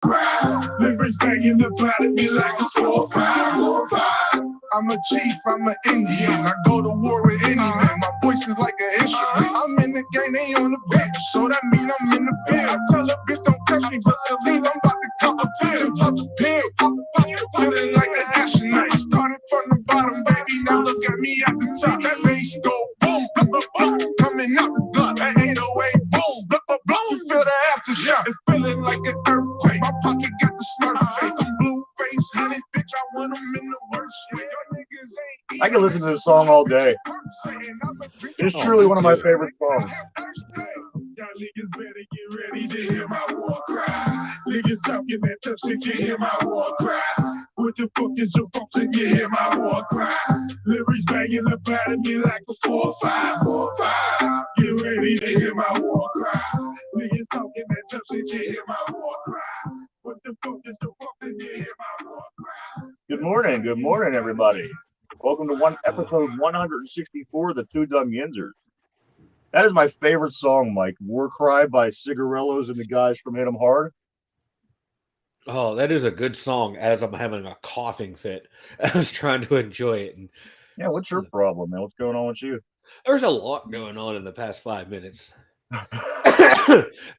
Lyrics banging the planet me like a 4-5. I'm a chief, I'm an Indian. I go to war with any man. My voice is like an instrument. I'm in the game, they on the bench. So that mean I'm in the pen. I tell a bitch don't touch me, but the team, I'm about to cop a 10. Touch a pin. Feeling like an astronaut. Started from the bottom, baby. Now look at me at the top. That bass go boom, boom, boom. Coming out the gut. That 808 boom, boom, boom, boom. You feel the aftershock. It's feeling like an earthquake. My pocket got the smurf face. I'm blue face, honey, bitch. I want them in the worst way. I can listen to this song all day. It's truly one of my favorite songs. Y'all niggas better get ready to hear my war cry. Niggas talking that tough shit, you hear my war cry. What the fuck is your function, you hear my war cry. Lyrics banging up out of me like a 4-5, 4-5. Get ready to hear my war cry. Niggas talking that tough shit, you hear my war cry. What the fuck is your function, you hear my war cry. Good morning, everybody. Welcome to episode 164 of the Two Dum Yinzers. That is my favorite song, Mike. War Cry by Cigarillos and the guys from Hit 'em Hard. Oh, that is a good song as I'm having a coughing fit. I was trying to enjoy it. And yeah, what's your problem, man? What's going on with you? there's a lot going on in the past 5 minutes.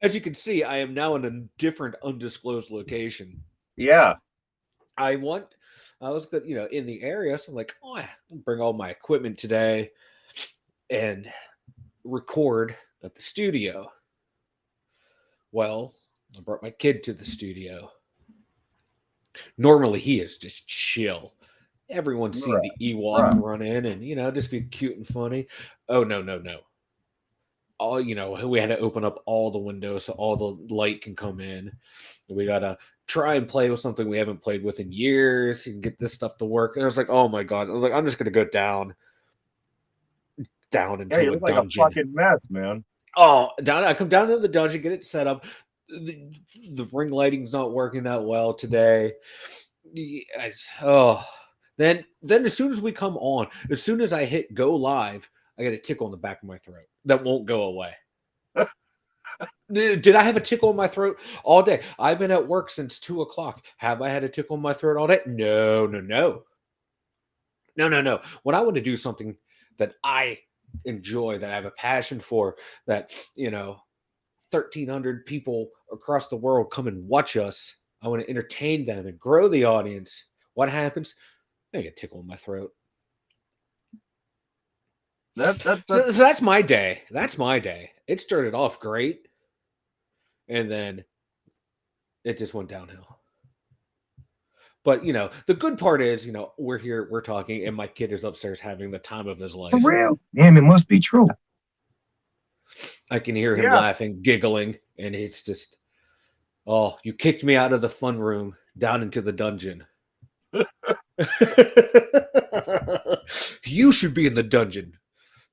As you can see, I am now in a different undisclosed location. Yeah. I was good, in the area. So I'm like, I'll bring all my equipment today and record at the studio. Well, I brought my kid to the studio. Normally he is just chill. Everyone's seen the Ewok run in and just be cute and funny. Oh no. All we had to open up all the windows so all the light can come in. We gotta try and play with something we haven't played with in years and get this stuff to work. And I was like, oh my god! I was like, I'm just gonna go down into you a look dungeon. like a fucking mess, man. I come down to the dungeon, get it set up. The ring lighting's not working that well today. Then as soon as we come on, as soon as I hit go live, I get a tickle in the back of my throat that won't go away. Did I have a tickle in my throat all day? I've been at work since 2:00. Have I had a tickle in my throat all day? No. When I want to do something that I enjoy, that I have a passion for, that 1,300 people across the world come and watch us. I want to entertain them and grow the audience. What happens? I get a tickle in my throat. So that's my day. That's my day. It started off great, and then it just went downhill. But the good part is, we're here, we're talking, and my kid is upstairs having the time of his life. For real? Damn, it must be true. I can hear him laughing, giggling, and it's just, oh, you kicked me out of the fun room down into the dungeon. You should be in the dungeon.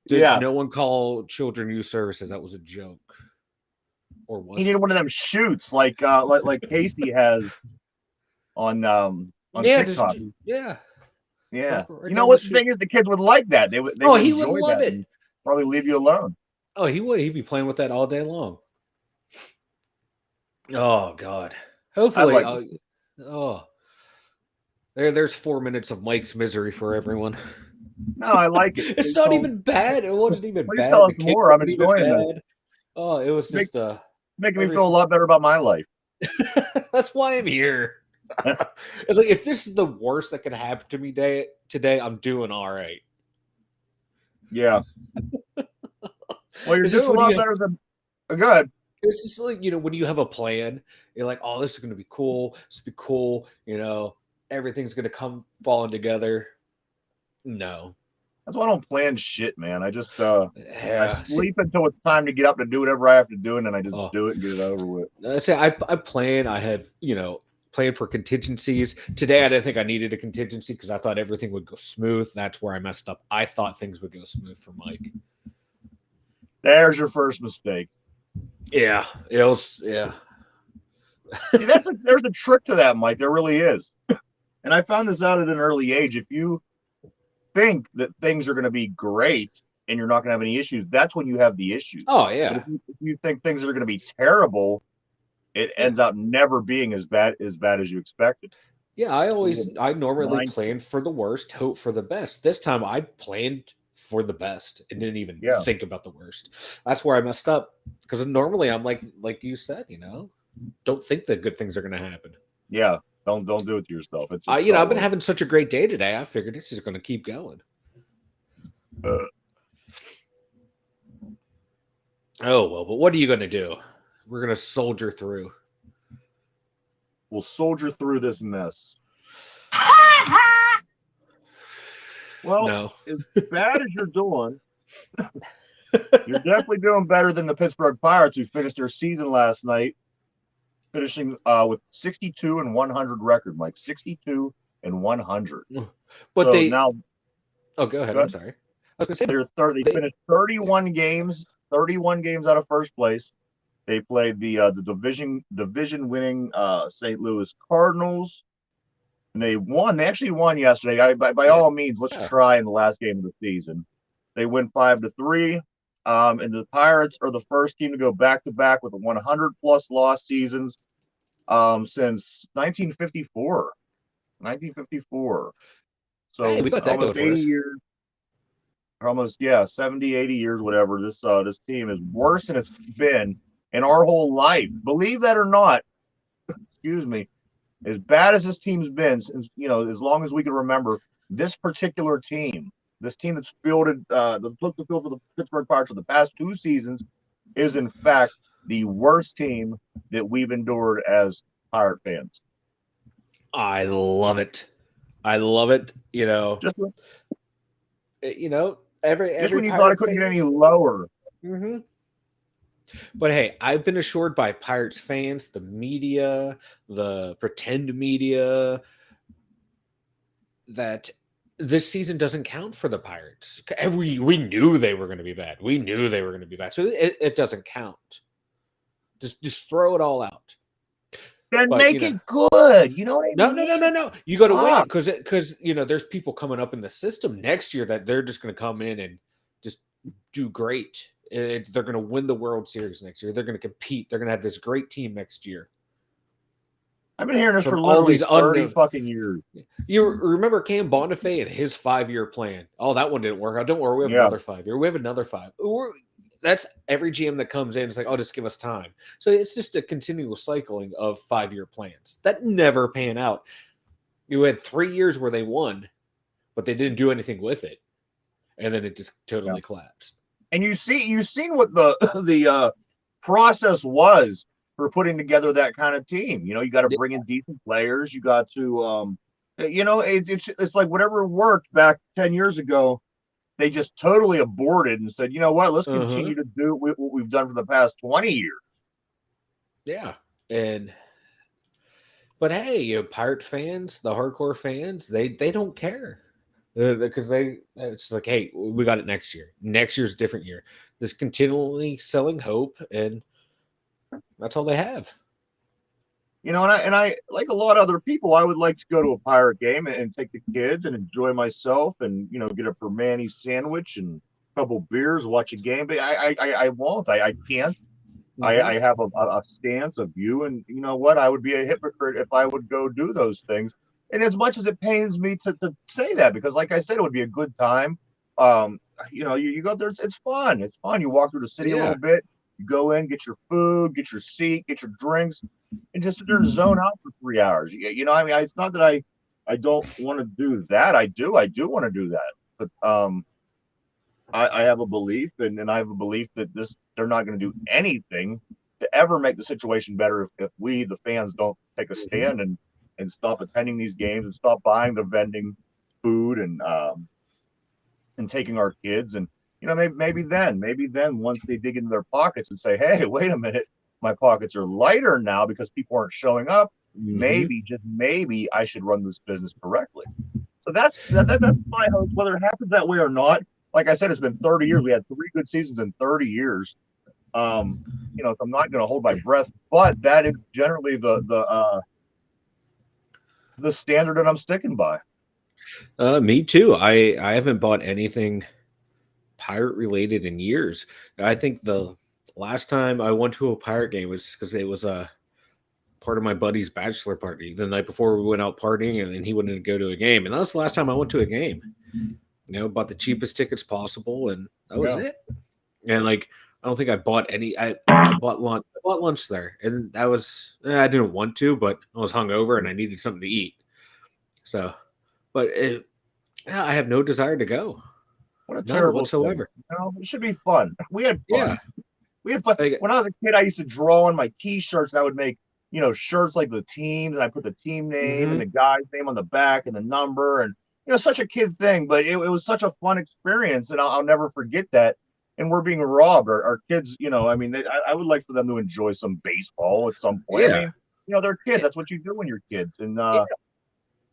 Did no one call children youth services? That was a joke. Or was he needed one of them shoots like Casey has on TikTok. Yeah. You know what the thing is? The kids would like that. They would he would love it. Probably leave you alone. Oh, he would. He'd be playing with that all day long. Oh God. Hopefully. There's 4 minutes of Mike's misery for everyone. No, I like it. It's not even bad. It wasn't even bad. Tell us more. I'm enjoying it. Oh, it was just making me feel a lot better about my life. That's why I'm here. It's like, if this is the worst that could happen to me today, I'm doing all right. Yeah. Well, you're just a lot better than. Go ahead. It's just like, when you have a plan, you're like, oh, this is going to be cool. This will be cool. Everything's going to come falling together. No. That's why I don't plan shit, man. I just I sleep until it's time to get up to do whatever I have to do, and then I just do it and get it over with. I say I plan. I have, planned for contingencies. Today, I didn't think I needed a contingency because I thought everything would go smooth. That's where I messed up. I thought things would go smooth for Mike. There's your first mistake. Yeah, it was. Yeah. See, there's a trick to that, Mike. There really is. And I found this out at an early age. If you think that things are going to be great and you're not going to have any issues, that's when you have the issues. Oh, yeah. If you think things are going to be terrible it ends up never being as bad as you expected. Yeah, I normally Nine, plan for the worst, hope for the best. This time I planned for the best and didn't even yeah, think about the worst. That's where I messed up. Because normally I'm like you said, don't think that good things are going to happen. yeah. Don't do it to yourself. It's I've been probably having such a great day today. I figured it's just going to keep going. uh, Oh well, but what are you going to do? We're going to soldier through. we'll soldier through this mess. Well, No. as bad as you're doing, you're definitely doing better than the Pittsburgh Pirates, who finished their season last night, finishing with 62 and 100 record, Mike. 62 and 100. But So they. now, Oh, go ahead. go I'm ahead. sorry. I was going to say They finished 31 games, 31 games out of first place. They played the division winning St. Louis Cardinals, and they won. They actually won yesterday. By all means, let's try in the last game of the season. They win 5-3. And the Pirates are the first team to go back to back with 100 plus loss seasons since 1954. 1954. So hey, we got that almost going for 80 us. years. Almost 70, 80 years, whatever. This team is worse than it's been in our whole life. Believe that or not, excuse me. As bad as this team's been, since as long as we can remember, this particular team, this team that's fielded, that took the field for the Pittsburgh Pirates for the past 2 seasons, is in fact the worst team that we've endured as Pirate fans. I love it. I love it. Just Every when you thought it Pirate couldn't fan. get any lower. Mm-hmm. But hey, I've been assured by Pirates fans, the media, the pretend media, that this season doesn't count for the Pirates. We knew they were going to be bad. We knew they were going to be bad. So it doesn't count. Just throw it all out. Then But, make it good. You know what I No. mean? You got to wait because there's people coming up in the system next year that they're just going to come in and just do great. They're going to win the World Series next year. They're going to compete. They're going to have this great team next year. I've been hearing this From for all literally these 30 fucking years. You remember Cam Bonifay and his 5-year plan? Oh, that one didn't work out. Don't worry, we have another 5 year. We have another 5. That's every GM that comes in. It's like, oh, just give us time. So it's just a continual cycling of 5-year plans that never pan out. You had 3 years where they won, but they didn't do anything with it, and then it just totally collapsed. And you've seen what the process was for putting together that kind of team. You got to bring in decent players. You got to, it's like whatever worked back 10 years ago, they just totally aborted and said, you know what, let's continue to do what we've done for the past 20 years. Yeah, but hey, Pirate fans, the hardcore fans, they don't care. Because it's like, hey, we got it next year. Next year's a different year. This continually selling hope, and that's all they have. And I like a lot of other people, I would like to go to a Pirate game and take the kids and enjoy myself and get a Permani sandwich and a couple beers, watch a game. But I won't. I can't. Mm-hmm. I have a stance, a view, and you know what? I would be a hypocrite if I would go do those things. And as much as it pains me to say that, because like I said, it would be a good time. You go there, it's fun. It's fun. You walk through the city a little bit, you go in, get your food, get your seat, get your drinks, and just sit there and zone out for 3 hours. It's not that I don't want to do that. I do want to do that. But I have a belief, and I have a belief that they're not going to do anything to ever make the situation better if we, the fans, don't take a stand and stop attending these games and stop buying the vending food and taking our kids. And maybe then once they dig into their pockets and say, hey, wait a minute, my pockets are lighter now because people aren't showing up. Maybe, just maybe, I should run this business correctly. So that's my hope. Whether it happens that way or not, like I said, it's been 30 years. We had 3 good seasons in 30 years. So I'm not going to hold my breath, but that is generally the standard that I'm sticking by. Me too. I haven't bought anything pirate related in years. I think the last time I went to a pirate game was because it was part of my buddy's bachelor party the night before we went out partying, and then he wanted to go to a game. And that was the last time I went to a game. Bought the cheapest tickets possible, and that was it. And like, I don't think I bought any. I bought lunch. I bought lunch there, and that was I didn't want to, but I was hungover and I needed something to eat. So, but I have no desire to go. What a None terrible whatsoever. thing. It should be fun. We had fun. Yeah. We had fun. When I was a kid, I used to draw on my T-shirts, and I would make, shirts like the teams, and I put the team name and the guy's name on the back and the number, and such a kid thing. But it was such a fun experience, and I'll never forget that. And we're being robbed. Our kids, I would like for them to enjoy some baseball at some point. Yeah. I mean, they're kids. That's what you do when you're kids, and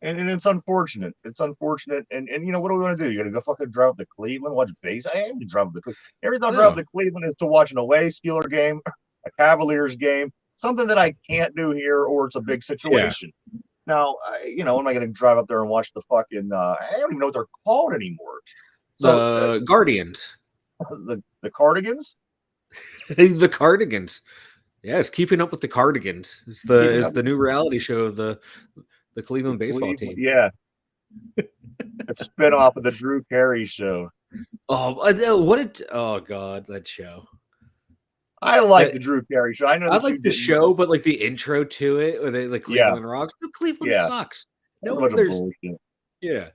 and it's unfortunate. It's unfortunate. And what do we want to do? You're gonna go fucking drive up to Cleveland, watch base? I am to drive up to Cleveland. Every time I drive up to Cleveland is to watch an away Steeler game, a Cavaliers game, something that I can't do here, or it's a big situation. Yeah. Now, am I gonna drive up there and watch the fucking? I don't even know what they're called anymore. So the Guardians, the Cardigans, the Cardigans. Yeah, it's Keeping Up with the Cardigans. It's the new reality show of the Cleveland baseball team. Yeah. A spinoff of the Drew Carey show. Oh God, that show. I like the Drew Carey show. I know I like the show, but like the intro to it, where they like Cleveland rocks. No, Cleveland sucks. No, there's bullshit. Yeah.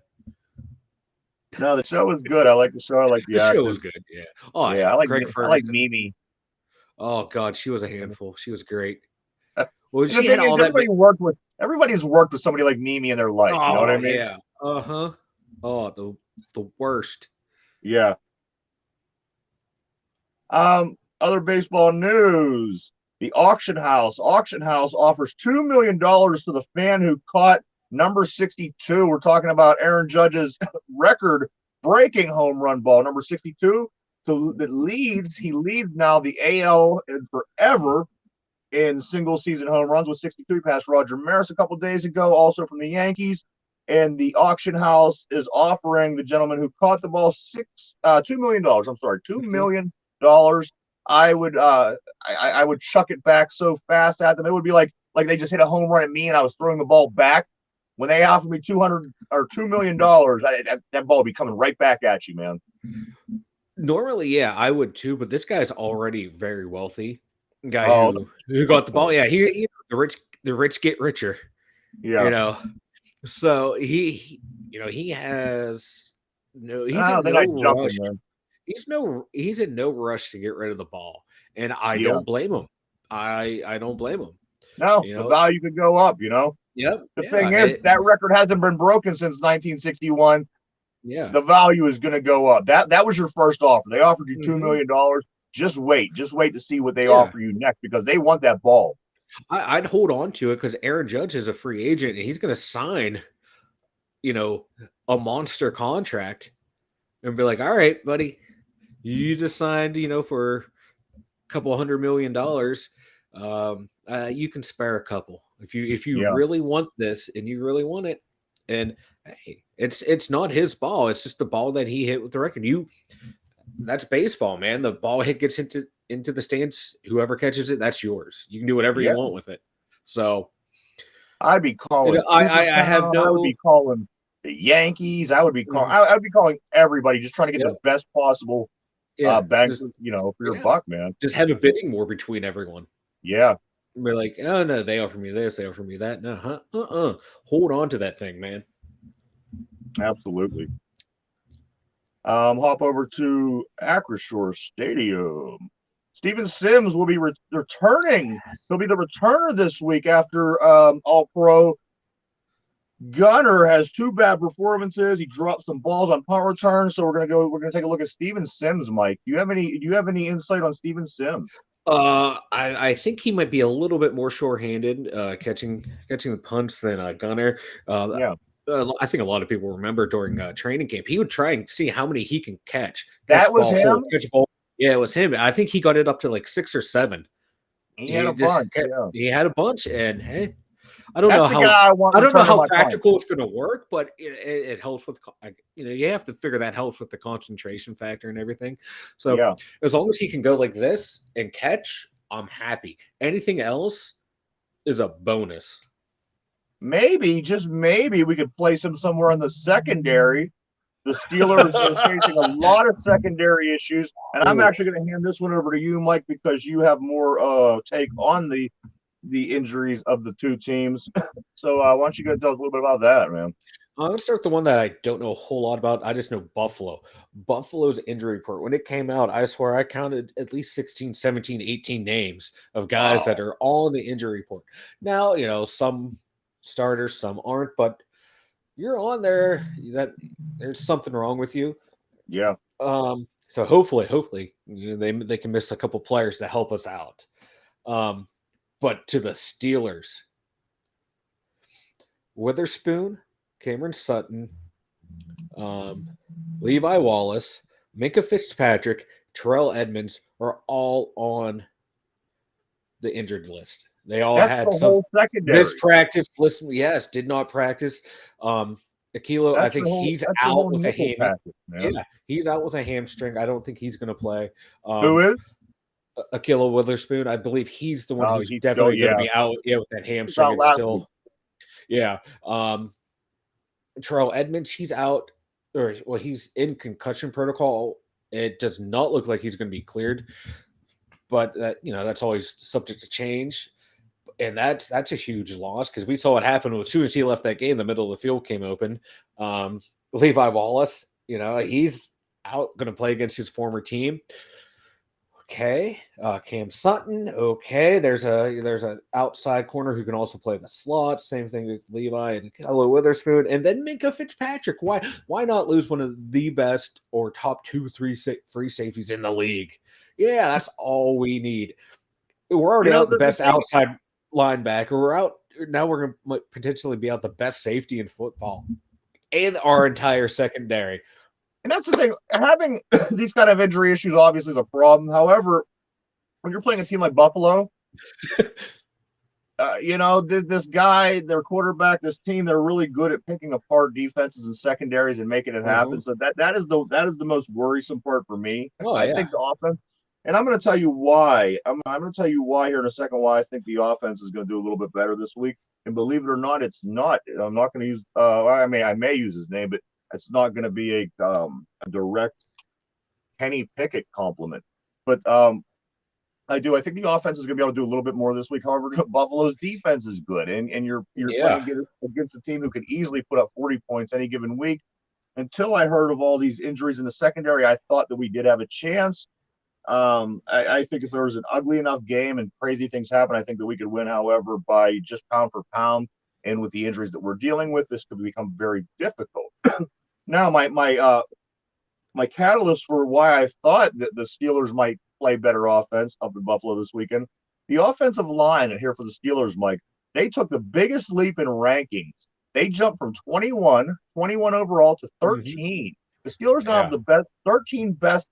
No, the show was good. I like the show. I like the actors. Show was good. Yeah. Oh yeah. I like Mimi. Oh God, she was a handful. She was great. Well, she had all everybody's worked with somebody like Mimi in their life. Oh, you know what I mean? Yeah. Oh, the worst. Yeah. Other baseball news. The auction house offers $2 million to the fan who caught number 62. We're talking about Aaron Judge's record-breaking home run ball, number 62. So he leads now the AL and forever in single-season home runs with 62. He passed Roger Maris a couple days ago, also from the Yankees. And the auction house is offering the gentleman who caught the ball $2 million. I'm sorry, $2 million. I would chuck it back so fast at them. It would be like they just hit a home run at me and I was throwing the ball back. When they offered me $2 million, that ball would be coming right back at you, man. Normally, yeah, I would too, but this guy's already very wealthy. Guy who got the ball. Yeah, he the rich get richer. Yeah. So he has no rush. He's in no rush to get rid of the ball. And I don't blame him. I don't blame him. No, the value could go up, Yep. The thing is, that record hasn't been broken since 1961. Yeah. The value is going to go up. That was your first offer. They offered you $2 million. Just wait to see what they offer you next, because they want that ball. I'd hold on to it because Aaron Judge is a free agent and he's going to sign, a monster contract and be like, all right, buddy, you just signed, for a couple $100 million. You can spare a couple if you really want this and you really want it. And hey, it's not his ball. It's just the ball that he hit with the record. That's baseball, man. The ball gets into the stands. Whoever catches it, that's yours. You can do whatever you want with it. So I'd be calling. I would be calling the Yankees. I would be calling. I would be calling everybody, just trying to get the best possible bang, for your buck, man. Just have a bidding war between everyone. Yeah. We're like, oh no, they offer me this, they offer me that. No, hold on to that thing, man. Absolutely. Hop over to Acrisure Stadium. Steven Sims will be returning. He'll be the returner this week after All-Pro Gunner has 2 bad performances. He dropped some balls on punt returns, so we're gonna take a look at Steven Sims. Mike, do you have any insight on Steven Sims? I think he might be a little bit more sure-handed catching the punts than Gunner. I think a lot of people remember during training camp, he would try and see how many he can catch. That was him? Yeah, it was him. I think he got it up to like 6 or 7. He had a bunch. He had a bunch, and hey, I don't know how practical it's going to work, but it helps with you have to figure that helps with the concentration factor and everything. So as long as he can go like this and catch, I'm happy. Anything else, is a bonus. Maybe, just maybe, we could place him somewhere in the secondary. The Steelers are facing a lot of secondary issues, and I'm actually going to hand this one over to you, Mike, because you have more take on the injuries of the two teams. So why don't you go tell us a little bit about that, man? I'm going to start with the one that I don't know a whole lot about. I just know Buffalo. Buffalo's injury report. When it came out, I swear I counted at least 16, 17, 18 names of guys that are all in the injury report. Now, some starters, some aren't, but you're on there that there's something wrong with you. Yeah. So hopefully they can miss a couple players to help us out. But to the Steelers, Witherspoon, Cameron Sutton, Levi Wallace, Minka Fitzpatrick, Terrell Edmonds are all on the injured list. They all had some missed practice. Listen, yes, did not practice. Akilo, I think he's out with a hamstring. Yeah, he's out with a hamstring. I don't think he's going to play. Who is? Akilo Witherspoon. I believe he's the one who's definitely going to be out with that hamstring. It's still, yeah. Terrell Edmonds, he's out, he's in concussion protocol. It does not look like he's going to be cleared, but that's always subject to change. And that's a huge loss because we saw what happened as soon as he left that game, the middle of the field came open. Levi Wallace, he's out, going to play against his former team. Okay, Cam Sutton. Okay, there's an outside corner who can also play the slot. Same thing with Levi and Akilo Witherspoon, and then Minka Fitzpatrick. Why not lose one of the best or top 2-3 free safeties in the league? Yeah, that's all we need. We're already out the best outside linebacker. We're out now. We're going to potentially be out the best safety in football and our entire secondary. And that's the thing. Having these kind of injury issues obviously is a problem. However, when you're playing a team like Buffalo, this guy, their quarterback, this team, they're really good at picking apart defenses and secondaries and making it happen. So that is the most worrisome part for me. I think the offense, and I'm going to tell you why. I'm going to tell you why here in a second. Why I think the offense is going to do a little bit better this week. And believe it or not, it's not. I'm not going to use. I may use his name, but it's not going to be a direct Kenny Pickett compliment. But I think the offense is going to be able to do a little bit more this week. However, Buffalo's defense is good, and you're playing against a team who could easily put up 40 points any given week. Until I heard of all these injuries in the secondary, I thought that we did have a chance. I think if there was an ugly enough game and crazy things happen, I think that we could win. However, by just pound for pound and with the injuries that we're dealing with, this could become very difficult. Now, my catalyst for why I thought that the Steelers might play better offense up in Buffalo this weekend, the offensive line, and here for the Steelers, Mike, they took the biggest leap in rankings. They jumped from 21 overall to 13. The Steelers now have the 13 best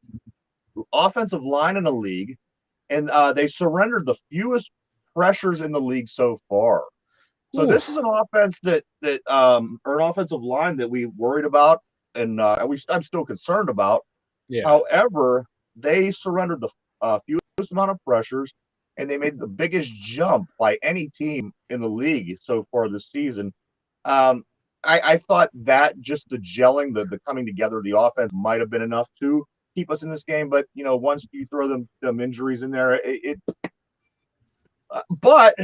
offensive line in the league, and they surrendered the fewest pressures in the league so far. So this is an offense or an offensive line that we worried about, and I'm still concerned about. Yeah. However, they surrendered the fewest amount of pressures, and they made the biggest jump by any team in the league so far this season. I thought that just the gelling, the coming together of the offense might have been enough to keep us in this game. But once you throw them injuries in there, but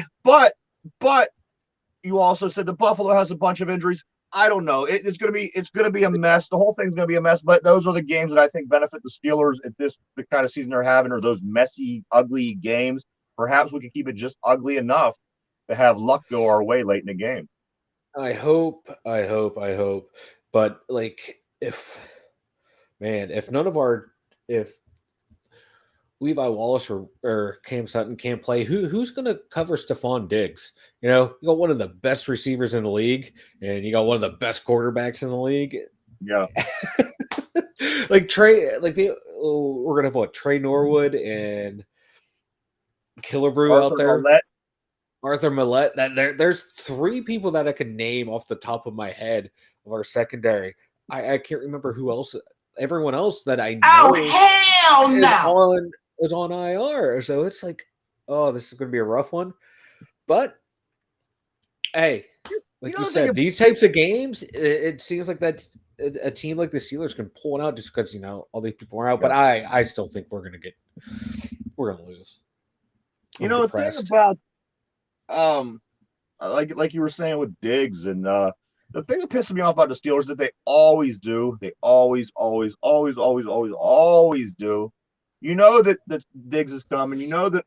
you also said the Buffalo has a bunch of injuries. I don't know. It's gonna be a mess. The whole thing's gonna be a mess. But those are the games that I think benefit the Steelers at the kind of season they're having, or those messy, ugly games. Perhaps we could keep it just ugly enough to have luck go our way late in the game. I hope. But if Levi Wallace or Cam Sutton can't play, who's going to cover Stephon Diggs? You got one of the best receivers in the league, and you got one of the best quarterbacks in the league. Yeah. We're going to have Trey Norwood and Killebrew out there. Arthur Millette. There's three people that I could name off the top of my head of our secondary. I can't remember who else. Everyone else that I know is on IR. So it's this is going to be a rough one. But Hey, You like you know the thing. said, these types of games, it seems like that a team like the Steelers can pull it out just because all these people are out. But I still think we're gonna lose. You I'm know the thing depressed. about like you were saying with Diggs and the thing that pisses me off about the Steelers that they always do, they always do. You know that Diggs is coming. You know that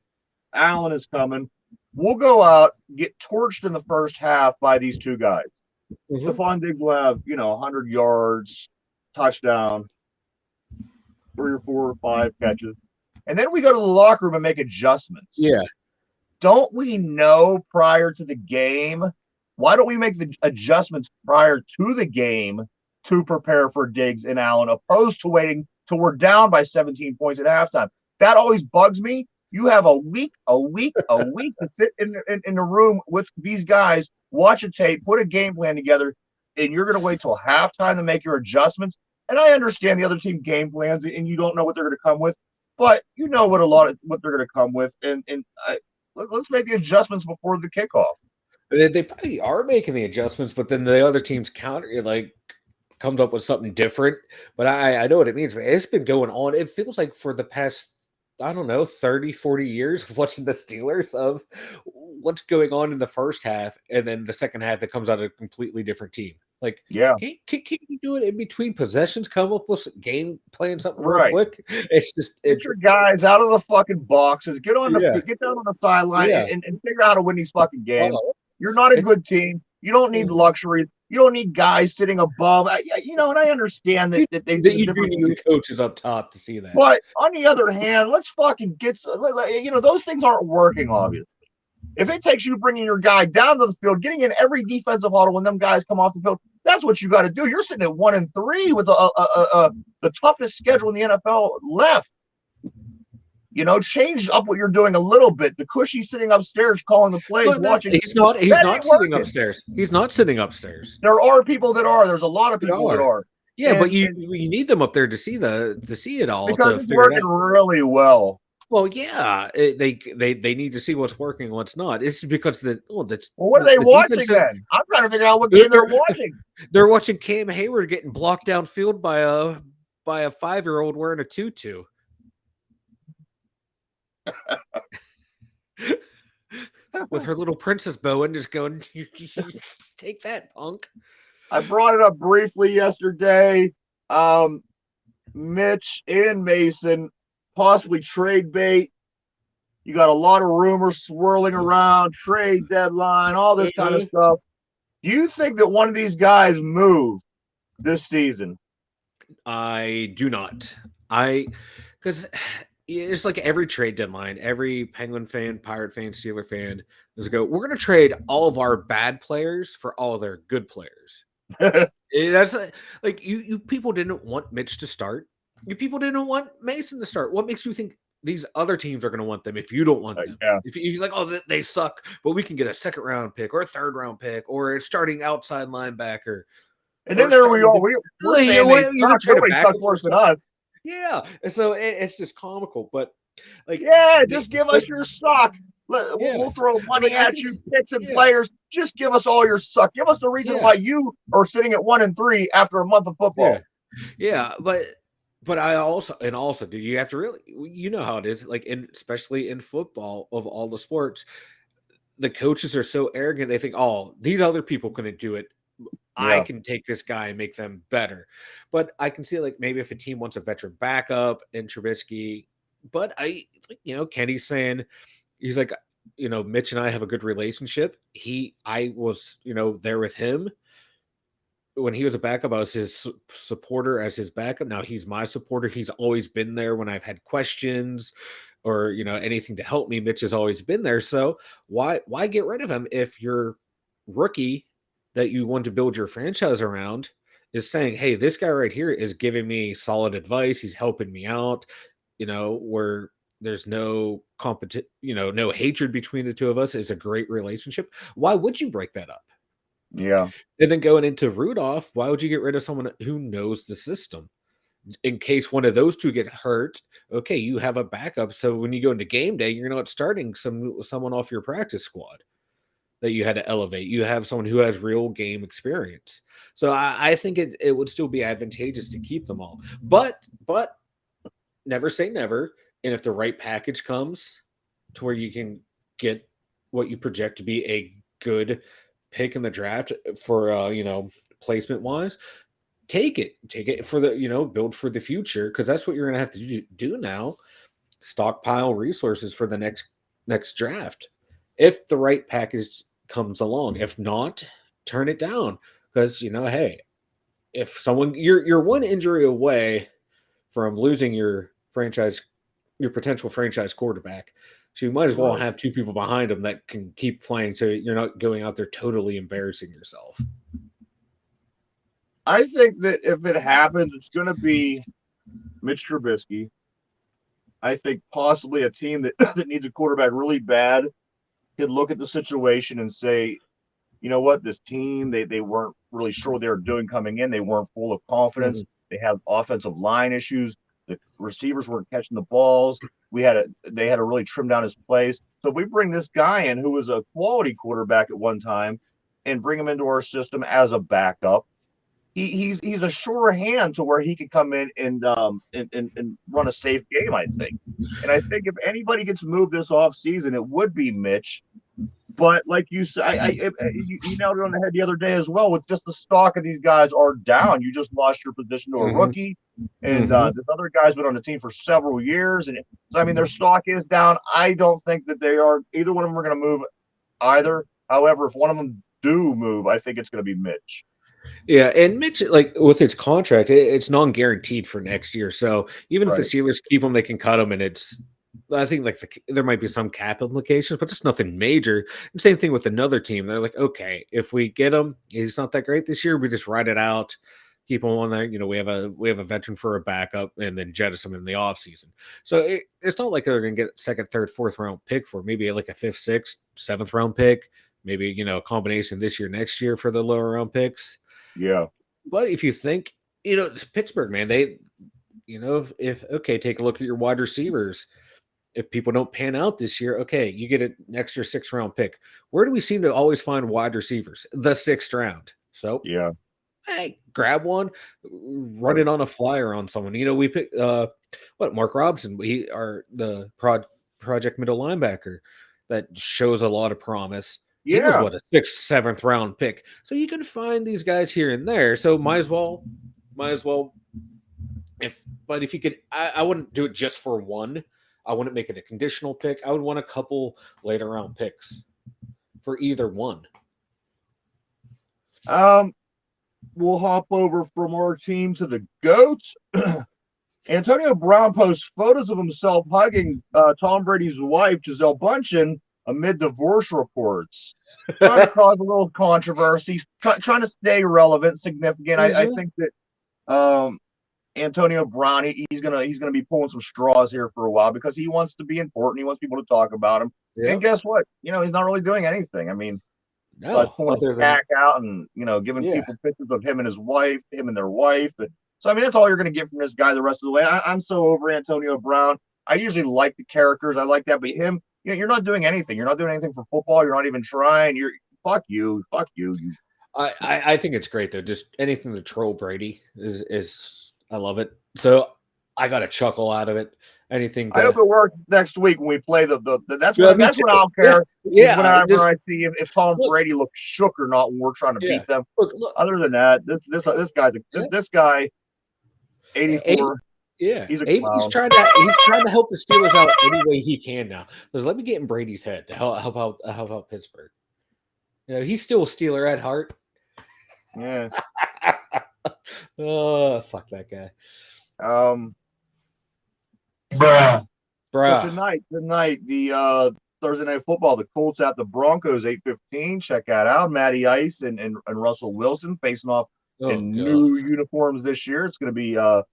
Allen is coming. We'll go out, get torched in the first half by these two guys. Mhm. Stephon Diggs will have 100 yards, touchdown, 3 or 4 or 5 catches, and then we go to the locker room and make adjustments. Yeah. Don't we know prior to the game? Why don't we make the adjustments prior to the game to prepare for Diggs and Allen, opposed to waiting till we're down by 17 points at halftime? That always bugs me. You have a week to sit in the room with these guys, watch a tape, put a game plan together, and you're going to wait till halftime to make your adjustments. And I understand the other team game plans, and you don't know what they're going to come with, but you know what they're going to come with, and let's make the adjustments before the kickoff. They probably are making the adjustments, but then the other team's counter comes up with something different. But I know what it means. It's been going on. It feels like for the past, I don't know, 30, 40 years of watching the Steelers of what's going on in the first half, and then the second half that comes out a completely different team. Like, Yeah, can't you do it in between possessions? Come up with game plan something real right. quick. It's just Get your guys out of the fucking boxes. Get yeah, down on the sideline yeah. and figure out how to win these fucking games. Oh, You're not a it, good team. You don't need mhm. luxuries. You don't need guys sitting above. And I understand You, that they that the you do difference. need the coaches up top to see that. But on the other hand, let's fucking those things aren't working, obviously. If it takes you bringing your guy down to the field, getting in every defensive huddle when them guys come off the field, that's what you got to do. You're sitting at 1-3 with the toughest schedule in the NFL left. Change up what you're doing a little bit. The cushy sitting upstairs calling the plays, No, watching. he's not. He's That ain't not sitting working. upstairs. He's not sitting upstairs. There are people that are. There's a lot of There people that are. are. Yeah, but And, you need them up there to see it all because to it's figure it working out. really well. Well, yeah, they need to see what's working and what's not. It's because Well, what are they the watching defense then? I'm trying to figure out what they're, game they're watching. they're watching Cam Hayward getting blocked downfield by a 5-year-old wearing a tutu. With her little princess bow and just going, take that, punk. I brought it up briefly yesterday. Mitch and Mason possibly trade bait. You got a lot of rumors swirling around, trade deadline, all this kind of stuff. Do you think that one of these guys move this season? I do not. Because it's like every trade deadline, every Penguin fan, Pirate fan, Steeler fan is we're going to trade all of our bad players for all their good players. That's like you people didn't want Mitch to start. You people didn't want Mason to start. What makes you think these other teams are going to want them if you don't want them? Yeah. If you're like, oh, they suck, but we can get a second round pick or a third round pick or a starting outside linebacker. And then there we are. We're saying they suck. Nobody sucks worse than us. Yeah. And so it's just comical, but just give us your suck. We'll throw money at you, picks and players. Just give us all your suck. Give us the reason why you are sitting at 1-3 after a month of football. Yeah, but I also do you have to really how it is especially in football of all the sports, the coaches are so arrogant they think, oh, these other people couldn't do it. I can take this guy and make them better. But I can see maybe if a team wants a veteran backup in Trubisky, but Kenny's saying he's like, Mitch and I have a good relationship. I was, there with him when he was a backup. I was his supporter as his backup. Now he's my supporter. He's always been there when I've had questions or, anything to help me. Mitch has always been there. So why get rid of him if your rookie that you want to build your franchise around is saying, hey, this guy right here is giving me solid advice. He's helping me out, where there's no no hatred between the two of us. It's a great relationship. Why would you break that up? Yeah. And then going into Rudolph, why would you get rid of someone who knows the system? In case one of those two get hurt, okay, you have a backup. So when you go into game day, you're not starting someone off your practice squad. that you had to elevate. You have someone who has real game experience. So I think it would still be advantageous to keep them all. But never say never. And if the right package comes to where you can get what you project to be a good pick in the draft for placement wise, take it for the build for the future, because that's what you're going to have to do now. Stockpile resources for the next draft if the right package comes along. If not, turn it down, because hey, if someone you're one injury away from losing your potential franchise quarterback. So you might as well Right. have two people behind him that can keep playing, so you're not going out there totally embarrassing yourself. I think that if it happens, it's going to be Mitch Trubisky. I think possibly a team that, that needs a quarterback really bad could look at the situation and say, you know what, this team, they weren't really sure what they were doing coming in. They weren't full of confidence. Mhm. They had offensive line issues. The receivers weren't catching the balls. They had to really trim down his plays. So if we bring this guy in who was a quality quarterback at one time and bring him into our system as a backup, he's a sure hand to where he could come in and run a safe game, I think. And I think if anybody gets moved this off season, it would be Mitch. But like you said, you nailed it on the head the other day as well. With just the stock of these guys are down, you just lost your position to a Mhm. rookie, and Mhm. this other guy's been on the team for several years, and so I mean their stock is down. I don't think that they are either one of them are going to move either. However, if one of them do move, I think it's going to be Mitch. Yeah, and Mitch, like with his contract, it's non-guaranteed for next year. So even if the Right. Steelers keep him, they can cut him, and I think like there might be some cap implications, but just nothing major. And same thing with another team. They're like, okay, if we get him, he's not that great this year. We just ride it out, keep him on there. We have a veteran for a backup, and then jettison him in the offseason. So it's not like they're going to get second, third, fourth round pick for maybe like a fifth, sixth, seventh round pick. Maybe a combination this year, next year for the lower round picks. Yeah. But if you think, it's Pittsburgh, man, if okay, take a look at your wide receivers. If people don't pan out this year, okay, you get an extra 6th round pick. Where do we seem to always find wide receivers? The 6th round. So, Yeah. hey, grab one, run Right. it on a flyer on someone. We picked Mark Robinson. We are the project middle linebacker that shows a lot of promise. He was Yeah. what, a 6th, 7th round pick. So you can find these guys here and there. So might as well. If you could, I wouldn't do it just for one. I wouldn't make it a conditional pick. I would want a couple later round picks for either one. Um, we'll hop over from our team to the goats. Antonio Brown posts photos of himself hugging Tom Brady's wife, Gisele Bundchen, amid divorce reports, trying to cause a little controversy, trying to stay relevant, significant. I Mhm. think that Antonio Brown, he's gonna be pulling some straws here for a while because he wants to be important. He wants people to talk about him. And Yep. guess what? He's not really doing anything. I mean, besides No, pulling his other than back out and giving yeah, people pictures of him and his wife, him and their wife. So I mean, that's all you're going to get from this guy the rest of the way. I'm so over Antonio Brown. I usually like the characters. I like that, but him, you're not doing anything. You're not doing anything for football. You're not even trying. You're fuck you, fuck you. I think it's great though. Just anything to troll Brady is I love it. So I got a chuckle out of it. Anything I hope to it works next week when we play that's yeah, me when too. I'll Yeah, care is yeah. when Just I see if Tom look, Brady looks shook or not when we're trying to yeah. beat them. Look, Other than that, this guy's yeah. this guy Abe, 84. yeah. He's a Abe, clown. he's trying to help the Steelers out any way he can now. Because let me get in Brady's head to help out Pittsburgh. He's still a Steeler at heart. Yeah. Oh, fuck that guy. Um. Bruh. So Bruh. tonight, the Thursday night football, the Colts at the Broncos, 8:15. Check that out. Matty Ice and Russell Wilson facing off Oh, in God. new uniforms this year. It's going to be a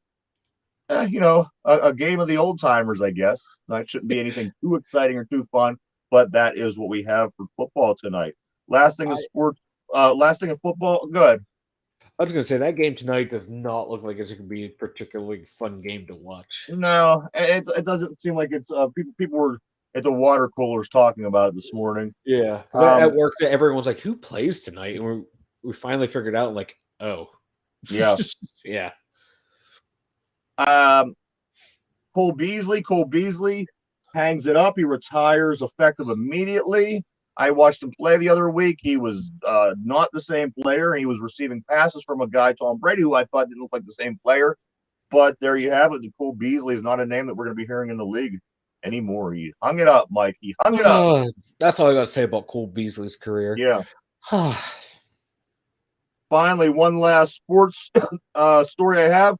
game of the old timers, I guess. That shouldn't be anything too exciting or too fun, but that is what we have for football tonight. Last thing in sports, last thing in football, good. I was going to say that game tonight does not look like it's going to be a particularly fun game to watch. No, it doesn't seem like it's people were at the water coolers talking about it this morning. Yeah, because at work, everyone's like, "Who plays tonight?" And we finally figured out, like, oh, Yeah. yeah. Cole Beasley hangs it up. He retires effective immediately. I watched him play the other week. He was not the same player. He was receiving passes from a guy, Tom Brady, who I thought didn't look like the same player. But there you have it. Cole Beasley is not a name that we're going to be hearing in the league anymore. He hung it up, Mike. He hung it up. That's all I got to say about Cole Beasley's career. Yeah. Finally, one last sports story I have.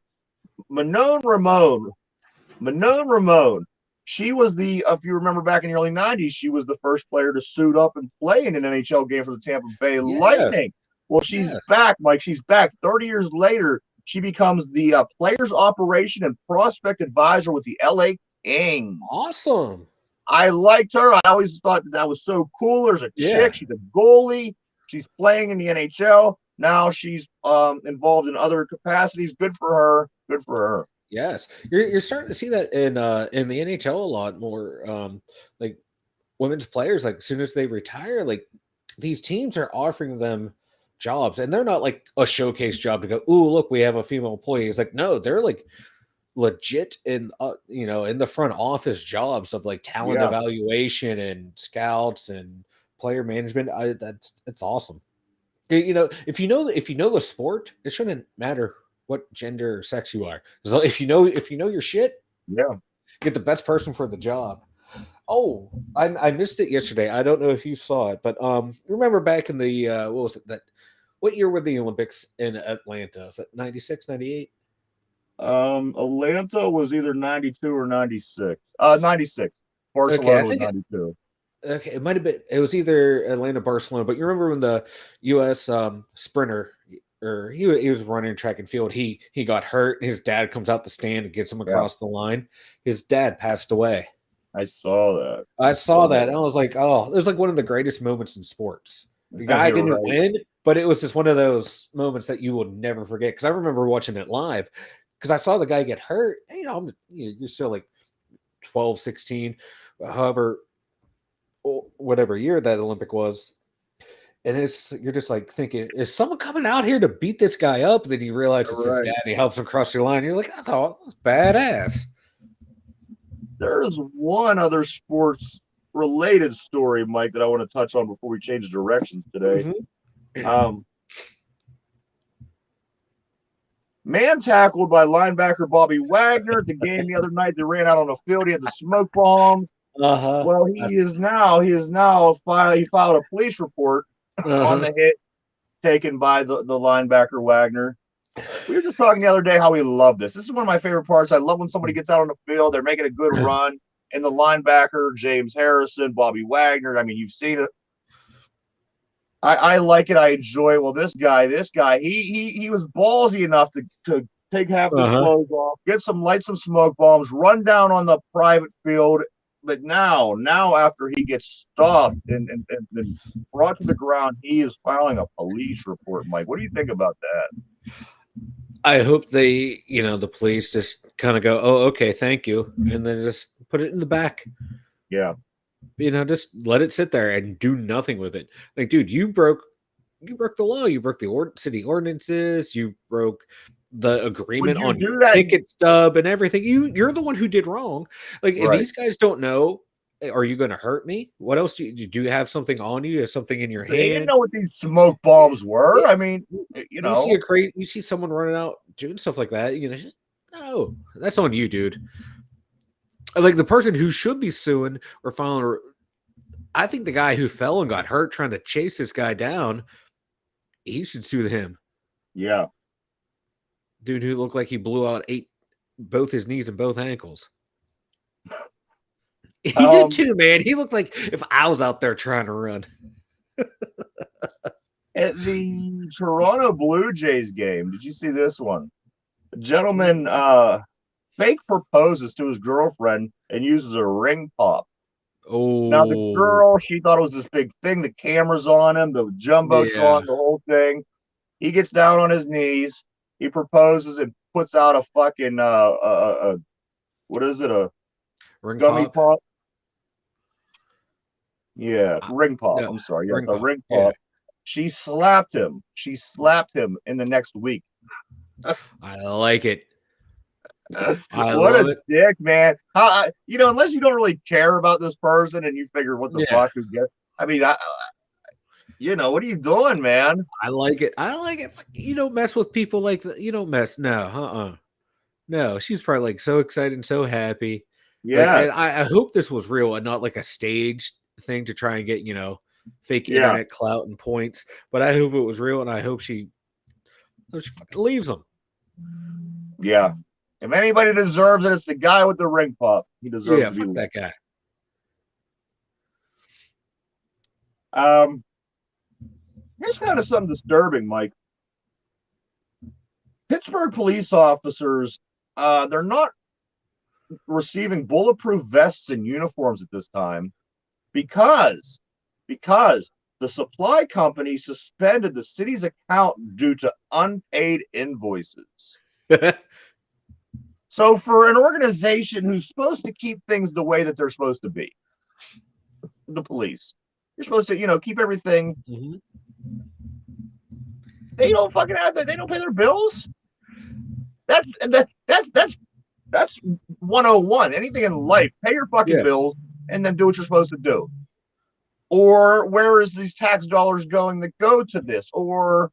Manon Ramon. She was if you remember back in the early 90s, she was the first player to suit up and play in an NHL game for the Tampa Bay Lightning. Well, she's back, Mike. She's back. 30 years later, she becomes the players operation and prospect advisor with the LA Kings. Awesome. I liked her. I always thought that was so cool. There's a chick. She's a goalie. She's playing in the NHL. Now she's involved in other capacities. Good for her. Good for her. Yes, you're starting to see that in the NHL a lot more. Like women's players, like as soon as they retire, like these teams are offering them jobs, and they're not like a showcase job to go, "Ooh, look, we have a female employee." It's like, no, they're like legit in in the front office jobs of like talent evaluation and scouts and player management. It's awesome. If you know the sport, it shouldn't matter what gender or sex you are. So if you know your shit, get the best person for the job. Oh, I missed it yesterday. I don't know if you saw it, but remember back in the what was it, what year were the Olympics in Atlanta? Was it 96, 98? Atlanta was either 92 or 96. 96. Barcelona was 92. Okay, it might have been. It was either Atlanta, Barcelona, but you remember when the U.S. Sprinter, or he was running track and field. He got hurt. His dad comes out the stand and gets him across the line. His dad passed away. I saw that. I saw that, and I was like, oh, it was like one of the greatest moments in sports. The guy didn't win, but it was just one of those moments that you will never forget. Because I remember watching it live. Because I saw the guy get hurt. And, you're still like 12, 16, however, whatever year that Olympic was. And you're just like thinking, is someone coming out here to beat this guy up? Then you realize it's his dad and he helps him cross your line. You're like, I thought it was badass. There's one other sports related story, Mike, that I want to touch on before we change directions today. Man tackled by linebacker Bobby Wagner at the game the other night. They ran out on the field. He had the smoke bombs. Well, he filed a police report on the hit taken by the linebacker Wagner. We were just talking the other day how we love this. This is one of my favorite parts. I love when somebody gets out on the field, they're making a good run, and the linebacker, James Harrison, Bobby Wagner, I mean, you've seen it. I like it. I enjoy it. Well, this guy, he was ballsy enough to take half his clothes off, light some smoke bombs, run down on the private field. But now after he gets stopped and brought to the ground, he is filing a police report. Mike, what do you think about that? I hope the police just kind of go, oh, okay, thank you, and then just put it in the back. Yeah. Just let it sit there and do nothing with it. Like, dude, you broke the law. You broke the city ordinances. You broke the agreement on your ticket stub and everything. You're the one who did wrong. Like, if these guys don't know, are you going to hurt me? What else do you have something on you? Have something in your hand? They didn't know what these smoke bombs were. Yeah. I mean, you see someone running out doing stuff like that. No, that's on you, dude. Like the person who should be suing or filing. I think the guy who fell and got hurt trying to chase this guy down, he should sue him. Yeah. Dude who looked like he blew out both his knees and both ankles. He did too, man. He looked like if I was out there trying to run. At the Toronto Blue Jays game, did you see this one? A gentleman fake proposes to his girlfriend and uses a ring pop. Oh. Now the girl, she thought it was this big thing. The camera's on him, the jumbotron, the whole thing. He gets down on his knees. He proposes and puts out a fucking what is it? A ring gummy pop. Yeah, ring pop. No, I'm sorry. Yeah, ring the pop. ring Yeah, pop. She slapped him. She slapped him in the next week. I like it. I What love a it. dick, man. Unless you don't really care about this person and you figure, what the Yeah, fuck, who gets? I mean, what are you doing, man? I like it. I like it. You don't mess with people like that. You don't mess. No, no. She's probably like so excited and so happy. Like, and Yes. I hope this was real and not like a staged thing to try and get fake Yeah. internet clout and points. But I hope it was real, and I hope she fucking leaves him. Yeah. If anybody deserves it, it's the guy with the ring puff. He deserves Yeah, to be fuck left. that guy. Here's kind of something disturbing, Mike. Pittsburgh police officers, they're not receiving bulletproof vests and uniforms at this time because the supply company suspended the city's account due to unpaid invoices. So for an organization who's supposed to keep things the way that they're supposed to be, the police, you're supposed to, keep everything. Mhm. They don't fucking have that. They don't pay their bills. That's 101. Anything in life, pay your fucking Yeah. bills and then do what you're supposed to do. Or where is these tax dollars going that go to this? Or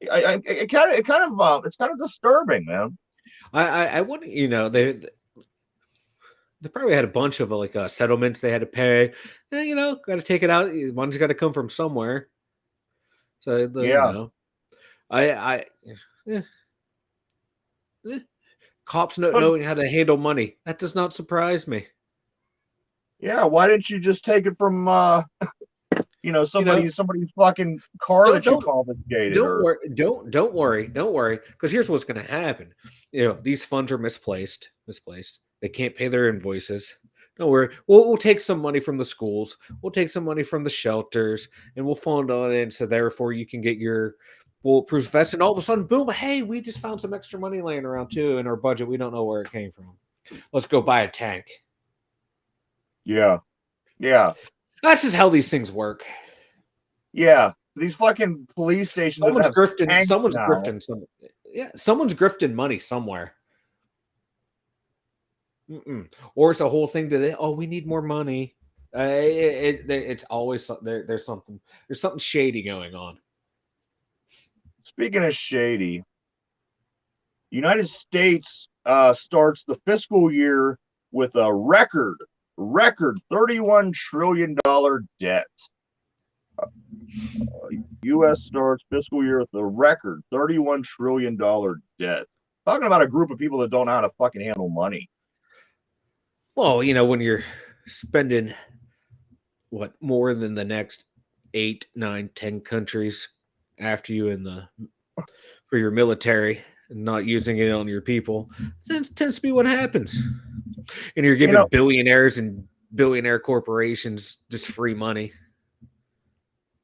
it's kind of disturbing, man. I want they probably had a bunch of settlements they had to pay. Got to take it out. One's got to come from somewhere. So Yeah, I eh, eh. Cops not but knowing how to handle money. That does not surprise me. yeah, why didn't you just take it from somebody's fucking car Don't that you don't confiscated? don't worry. Don't worry. Because here's what's going to happen. These funds are misplaced. They can't pay their invoices. Don't worry. We'll take some money from the schools. We'll take some money from the shelters, and we'll fund on it. So therefore, you can get your bulletproof vest. And all of a sudden, boom! Hey, we just found some extra money laying around too in our budget. We don't know where it came from. Let's go buy a tank. Yeah, yeah, That's just how these things work. yeah. These fucking police stations that Someone's have grifting. tanks Someone's now. grifting. Someone's grifting money somewhere. Or it's a whole thing we need more money. It's always there's something shady going on. Speaking of shady, United States starts the fiscal year with a record $31 trillion debt. U.S. starts fiscal year with a record $31 trillion debt. Talking about a group of people that don't know how to fucking handle money. Well, when you're spending more than the next 8, 9, 10 countries after you for your military and not using it on your people, that tends to be what happens. And you're giving billionaires and billionaire corporations just free money.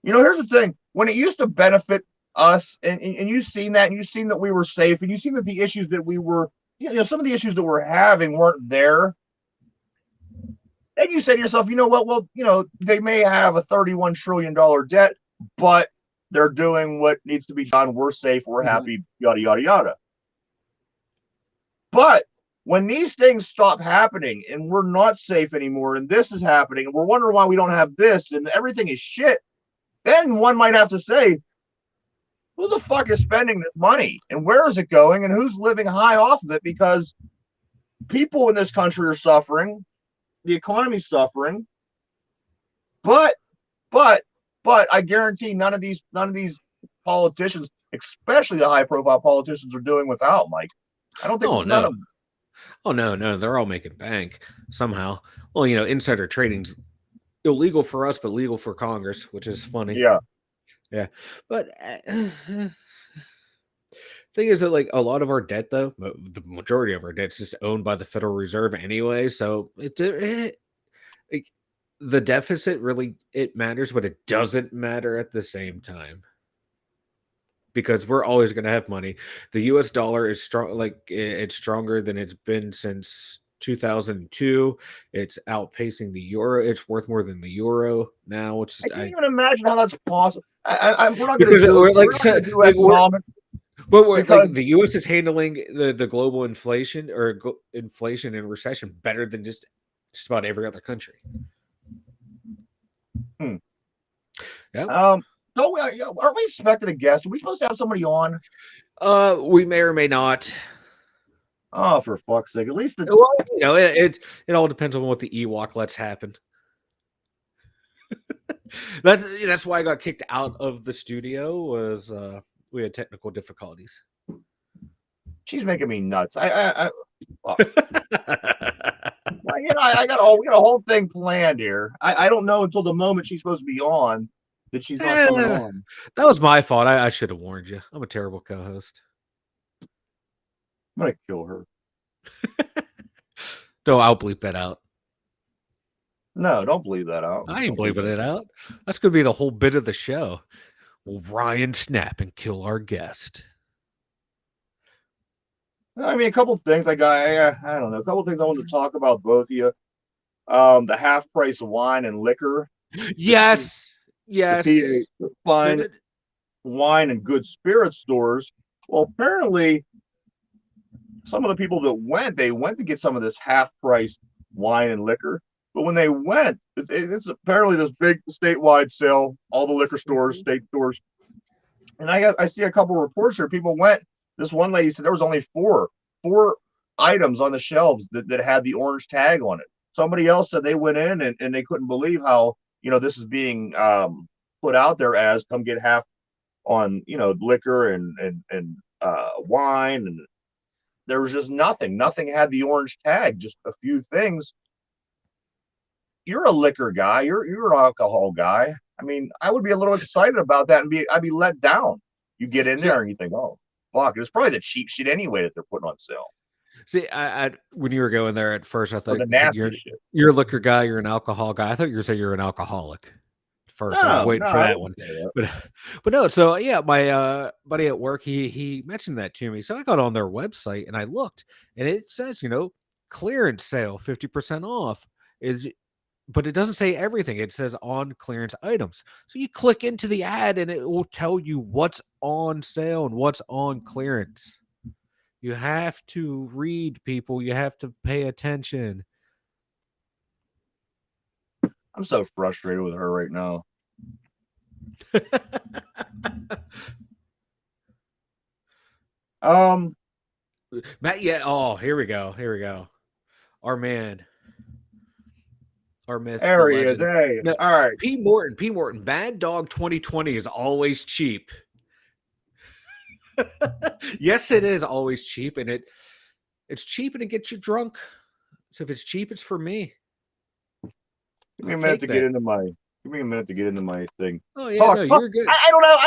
Here's the thing. When it used to benefit us, and you've seen that, and you've seen that we were safe, and you've seen that the issues that we were, some of the issues that we're having weren't there. And you say to yourself, you know what? Well, they may have a $31 trillion debt, but they're doing what needs to be done. We're safe. We're happy, yada, yada, yada. But when these things stop happening and we're not safe anymore, and this is happening, and we're wondering why we don't have this, and everything is shit, then one might have to say, who the fuck is spending this money? And where is it going? And who's living high off of it? Because people in this country are suffering. The economy's suffering. But I guarantee none of these politicians, especially the high profile politicians, are doing without, Mike. I don't think none of them. Oh no, they're all making bank somehow. Well, insider trading's illegal for us, but legal for Congress, which is funny. Yeah. But thing is that a lot of our debt, though, the majority of our debt's just owned by the Federal Reserve anyway. So the deficit really it matters, but it doesn't matter at the same time. Because we're always going to have money. The U.S. dollar is strong, it's stronger than it's been since 2002. It's outpacing the euro. It's worth more than the euro now, which is I can't even imagine how that's possible. We're not going to because do we're like we're not going to do like we're economics but we're because like the U.S. is handling the global inflation or inflation and recession better than just about every other country. hmm, Yeah. so are we expecting a guest? Are we supposed to have somebody on? We may or may not. Oh, for fuck's sake! At least the Well, it all depends on what the Ewok lets happen. That's why I got kicked out of the studio. Was we had technical difficulties. she's making me nuts. Well, I got we got a whole thing planned here. I don't know until the moment she's supposed to be on that she's not coming Eh, on. that was my fault. I should have warned you. I'm a terrible co-host. I'm gonna kill her. Don't I'll bleep that out. No, don't believe that out. I ain't Don't believe bleeping that. it out. That's gonna be the whole bit of the show. Will Ryan snap and kill our guest? I mean, a couple things I got. I don't know. A couple things I wanted to talk about both of you. The half price wine and liquor. Yes, The yes. PA fine wine and good spirit stores. Well, apparently, some of the people that they went to get some of this half price wine and liquor. But when they went, it's apparently this big statewide sale, all the liquor stores, state stores. And I see a couple of reports here. People went. This one lady said there was only four items on the shelves that had the orange tag on it. Somebody else said they went in and they couldn't believe how this is being put out there as come get half on liquor and wine, and there was just nothing had the orange tag, just a few things. You're a liquor guy, you're an alcohol guy. I mean, I would be a little excited about that and I'd be let down. You get in there and you think, oh fuck, it's probably the cheap shit anyway that they're putting on sale. See, I when you were going there at first, I Or thought the you said nasty shit. you're a liquor guy, you're an alcohol guy. I thought you were saying you're an alcoholic. First, I was No, waiting for I that wouldn't one, say that. but no. So yeah, my buddy at work, he mentioned that to me. So I got on their website and I looked, and it says clearance sale 50% off is. But it doesn't say everything. It says on clearance items. So you click into the ad and it will tell you what's on sale and what's on clearance. You have to read, people. You have to pay attention. I'm so frustrated with her right now. Matt, yeah. Oh, here we go. Here we go. Our man. Our myth, the There he is. legend. Hey, No, all right. P. Morton. Bad Dog 2020 is always cheap. Yes, it is always cheap, and it's cheap and it gets you drunk. So if it's cheap, it's for me. Give me I'll a minute take to that. get into my thing. Oh yeah, Talk. no, you're good. I don't have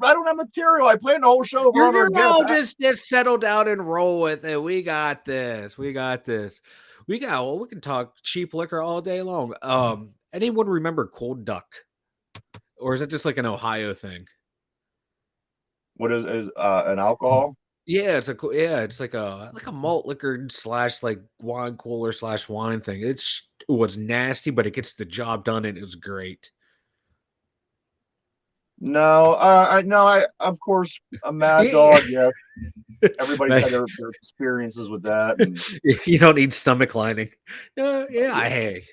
I don't have material. I planned the whole show around our guest. No, just settle down and roll with it. We got this. We got this. We can talk cheap liquor all day long. Anyone remember Cold Duck? Or is it just like an Ohio thing? What is an alcohol? Yeah, it's like a malt liquor / like wine cooler / wine thing. It was nasty, but it gets the job done and it was great. No, I of course a Mad Dog. Yes, everybody's had their experiences with that. And you don't need stomach lining. No, yeah, hey,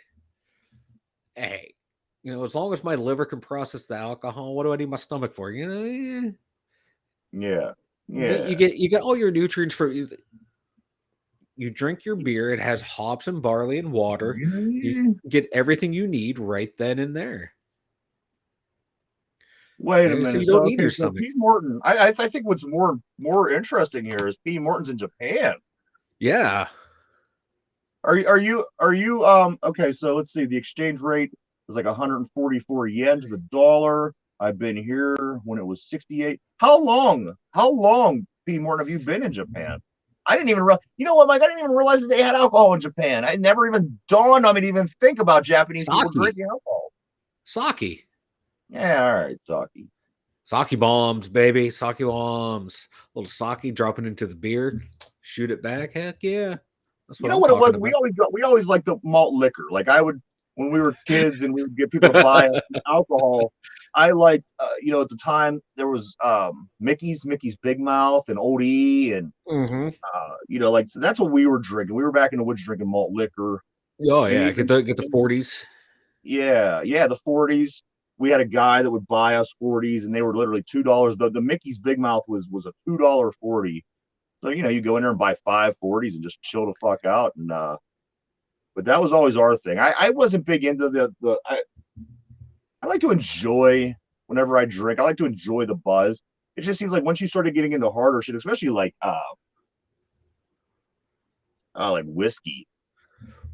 as long as my liver can process the alcohol, what do I need my stomach for? yeah, You get all your nutrients from you drink your beer. It has hops and barley and water. You get everything you need right then and there. Wait a So minute. you So don't need okay, your so stomach. P. Morton. I think what's more interesting here is P. Morton's in Japan. Yeah. Are you okay? So let's see. The exchange rate is like 144 yen to the dollar. I've been here when it was 68. How long, P. Morton, have you been in Japan? I didn't even you know what, Mike? I didn't even realize that they had alcohol in Japan. I never even dawned on me to even think about Japanese people drinking alcohol. Sake. Yeah, all right, sake. Sake bombs, baby. Sake bombs. A little sake dropping into the beer. Shoot it back. Heck yeah. That's You what know I'm what it was? talking about. We always liked the malt liquor. Like I would when we were kids and we would get people to buy us alcohol. I liked, at the time there was Mickey's Big Mouth and Old E and Mm-hmm. like so that's what we were drinking. We were back in the woods drinking malt liquor, Oh and yeah, even get the 40s. yeah, the 40s. We had a guy that would buy us 40s, and they were literally $2. The Mickey's Big Mouth was a $2 40. So you go in there and buy 5 40s and just chill the fuck out. And but that was always our thing. I wasn't big into I like to enjoy whenever I drink. I like to enjoy the buzz. It just seems like once you started getting into harder shit, especially like whiskey,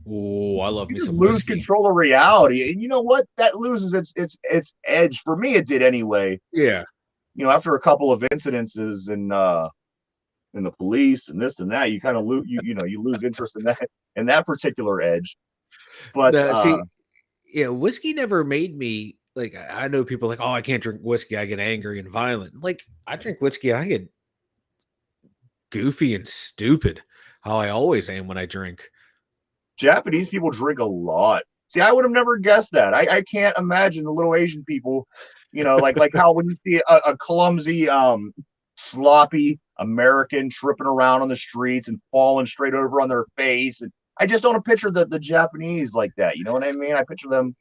Oh, I love you me just some lose whiskey. control of reality. And you know what? That loses its edge. For me, it did anyway. Yeah. After a couple of incidences in the police and this and that, you kind of lose you lose interest in that particular edge. But Now, see, yeah, whiskey never made me like. I know people like, oh, I can't drink whiskey. I get angry and violent. Like I drink whiskey, I get goofy and stupid. How I always am when I drink. Japanese people drink a lot. See, I would have never guessed that. I can't imagine the little Asian people, like how when you see a clumsy, sloppy American tripping around on the streets and falling straight over on their face. And I just don't picture the Japanese like that. You know what I mean? I picture them,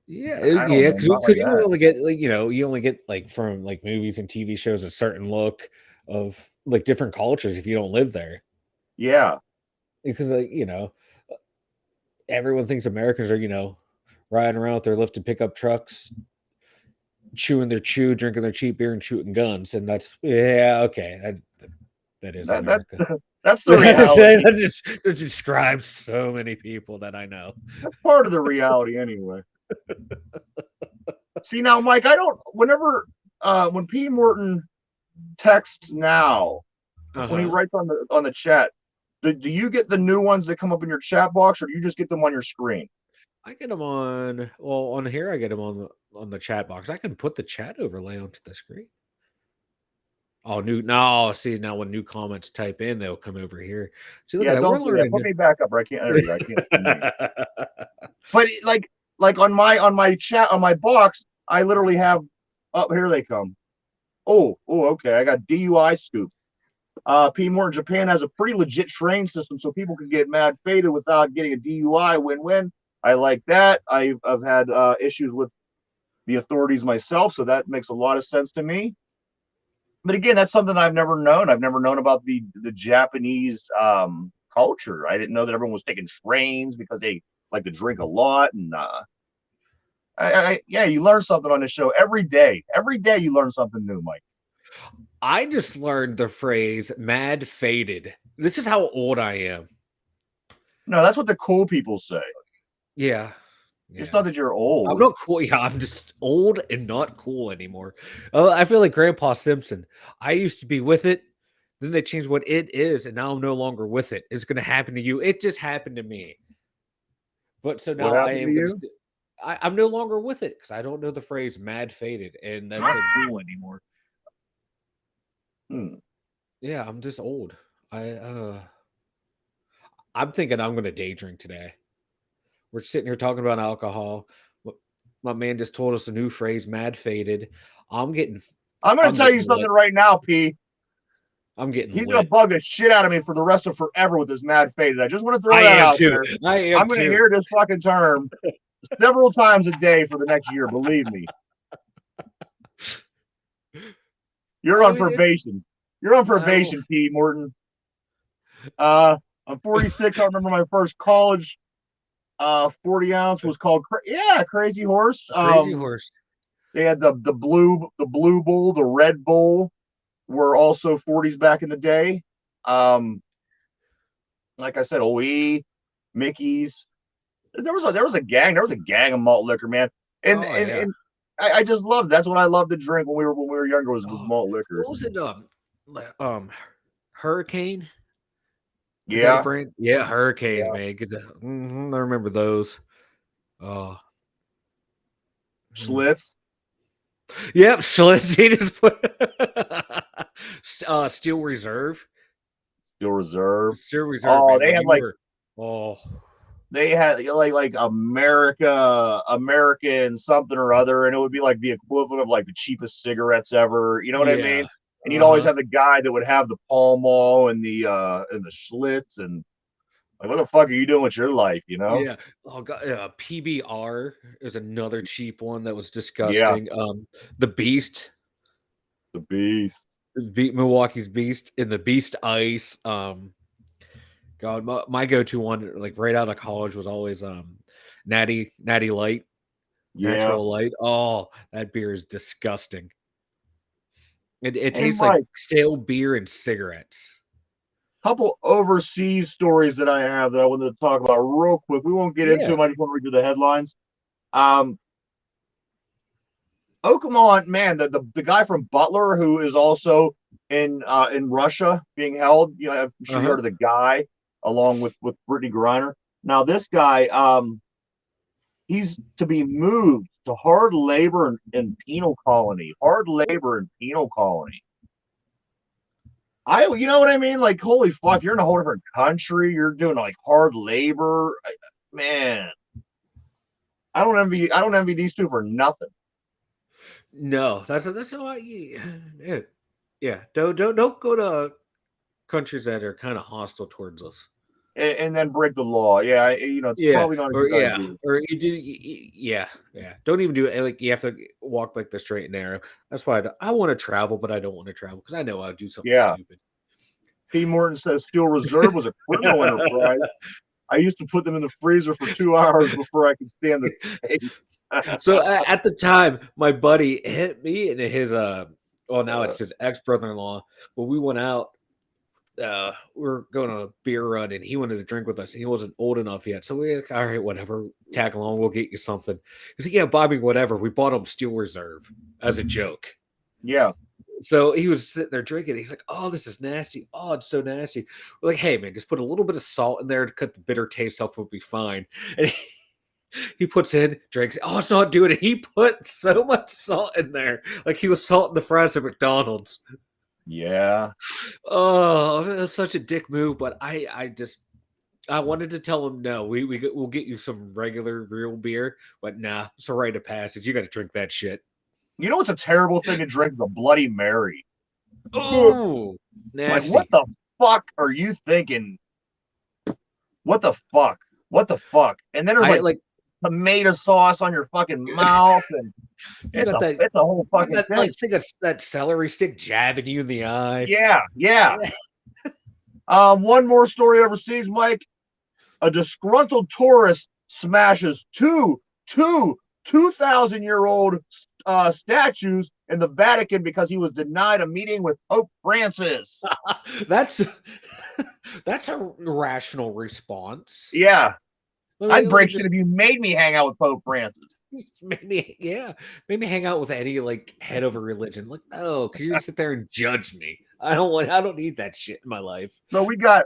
Yeah, I don't yeah, know, not like because you that. only get like you only get like from like movies and TV shows a certain look of like different cultures if you don't live there. Yeah. Because everyone thinks Americans are riding around with their lifted pickup trucks, chewing their chew, drinking their cheap beer, and shooting guns, and that's okay. That is That that America. that's the reality. That describes so many people that I know. That's part of the reality anyway. See now, Mike, I don't when P. Morton texts now, when he Uh-huh. writes on the chat, do you get the new ones that come up in your chat box, or do you just get them on your screen? I get them on here. I get them on the chat box. I can put the chat overlay onto the screen. Oh, see now when new comments type in, they'll come over here. See, look at Yeah, that. We're don't do that. learning. Put me back up. I can't. There you go. I can't see me. But like on my chat on my box, I literally have. Oh, here they come. Okay. I got DUI scoop. P. Morton, Japan has a pretty legit train system, so people can get mad faded without getting a DUI. Win-win. I like that. I've had issues with the authorities myself, so that makes a lot of sense to me. But again, that's something I've never known. I've never known about the Japanese culture. I didn't know that everyone was taking trains because they like to drink a lot. And yeah, you learn something on this show every day. Every day you learn something new, Mike. I just learned the phrase "mad faded." This is how old I am. No, that's what the cool people say. Yeah. It's not that you're old. I'm not cool. Yeah, I'm just old and not cool anymore. I feel like Grandpa Simpson. I used to be with it. Then they changed what it is, and now I'm no longer with it. It's going to happen to you. It just happened to me. But so What now I happened to am going you? to. I'm no longer with it because I don't know the phrase "mad faded," and that's a Cool anymore. yeah. I'm just old. I'm thinking I'm going to day drink today. We're sitting here talking about alcohol. My man just told us a new phrase, "mad faded." I'm getting. I'm going I'm to tell you getting something lit. right now, P. I'm getting He's going to lit. bug the shit out of me for the rest of forever with this mad faded. I just want to throw I that am out too. there. I am I'm going to too. hear this fucking term several times a day for the next year. Believe me. You're on probation. You're on probation, P. Morton. I'm 46. I remember my first college 40 ounce was called Crazy Horse. Crazy Horse. They had the blue bowl, the red bowl were also 40s back in the day. Like I said, OE, Mickey's. There was a gang of malt liquor, man. And Oh yeah. I just loved that's what I loved to drink when we were younger was malt liquor. What was it? Hurricane. Is that a Yeah. brand? Yeah, Hurricanes, Yeah. man. I remember those. Oh, Schlitz. yep. Schlitz. He just put Steel Reserve. Steel Reserve. Steel Reserve, Oh, man. they When had you were Oh, They had like American something or other, and it would be like the equivalent of like the cheapest cigarettes ever. You know what I yeah. mean? And you'd always have the guy that would have the Pall Mall and the Schlitz, and like, what the fuck are you doing with your life? You know? Yeah. Oh god, PBR is another cheap one that was Yeah, disgusting. The Beast, the beast. beat Milwaukee's Beast in the Beast Ice. God, my go-to one, like right out of college, was always Natty Light, Yeah, Natural Light. Oh, that beer is disgusting. It and tastes like Mike, stale beer and cigarettes. couple overseas stories that I have that I wanted to talk about real quick. We won't get into Yeah. them. I just want to read you the headlines. Um, Okamon, man, the guy from Butler who is also in Russia being held. You know, I'm sure you Uh-huh. heard of the guy along with Brittany Griner. Now this guy, he's to be moved to hard labor and penal colony. Hard labor and penal colony. You know what I mean? Like, holy fuck, you're in a whole different country. You're doing like hard labor, man. I don't envy these two for nothing. No, that's why. Yeah, yeah. Don't go to countries that are kind of hostile towards us. And then break the law. Yeah, you know, it's Yeah, probably not a or good yeah, idea. or you do. Yeah, yeah. Don't even do it. Like you have to walk like the straight and narrow. That's why I want to travel, but I don't want to travel because I know I'll do something Yeah. stupid. P. Morton says Steel Reserve was a criminal enterprise. I used to put them in the freezer for 2 hours before I could stand the taste. So at the time, my buddy hit me and his well now it's his ex brother-in-law. But we went out. We were going on a beer run, and he wanted to drink with us. And he wasn't old enough yet, so we like, all right, whatever, tag along. We'll get you something. He's like, yeah, Bobby, whatever. We bought him Steel Reserve as a joke. Yeah. So he was sitting there drinking. He's like, "Oh, this is nasty. Oh, it's so nasty." We're like, "Hey, man, just put a little bit of salt in there to cut the bitter taste off. We'll be fine." And he puts in, drinks. Oh, it's not doing it. He put so much salt in there, like he was salting the fries at McDonald's. Yeah. Oh, it was such a dick move. But I wanted to tell him no. We'll get you some regular real beer, but nah, it's a rite of passage. You got to drink that shit. You know what's a terrible thing to drink? Is a Bloody Mary. Oh, Like, nasty. what the fuck are you thinking? What the fuck? What the fuck? And then there's like tomato sauce on your fucking mouth, and it's a whole fucking thing. Like, think of that celery stick jabbing you in the eye. Yeah, yeah. One more story overseas, Mike. A disgruntled tourist smashes two 2,000-year-old statues in the Vatican because he was denied a meeting with Pope Francis. That's a rational response. Yeah. I'd break shit if you made me hang out with Pope Francis. Maybe hang out with any like head of a religion. Like, no, because you're gonna sit there and judge me. I don't need that shit in my life. So we got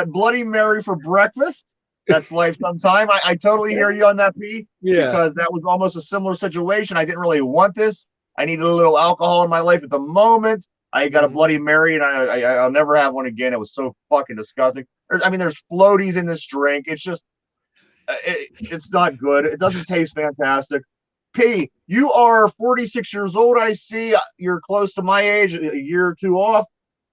Bloody Mary for breakfast. That's life sometime. I totally hear you on that, P. Yeah. Because that was almost a similar situation. I didn't really want this. I needed a little alcohol in my life at the moment. I got a Bloody Mary, and I'll never have one again. It was so fucking disgusting. There's floaties in this drink. It's just, it's not good. It doesn't taste fantastic. P, you are 46 years old. I see you're close to my age, a year or two off.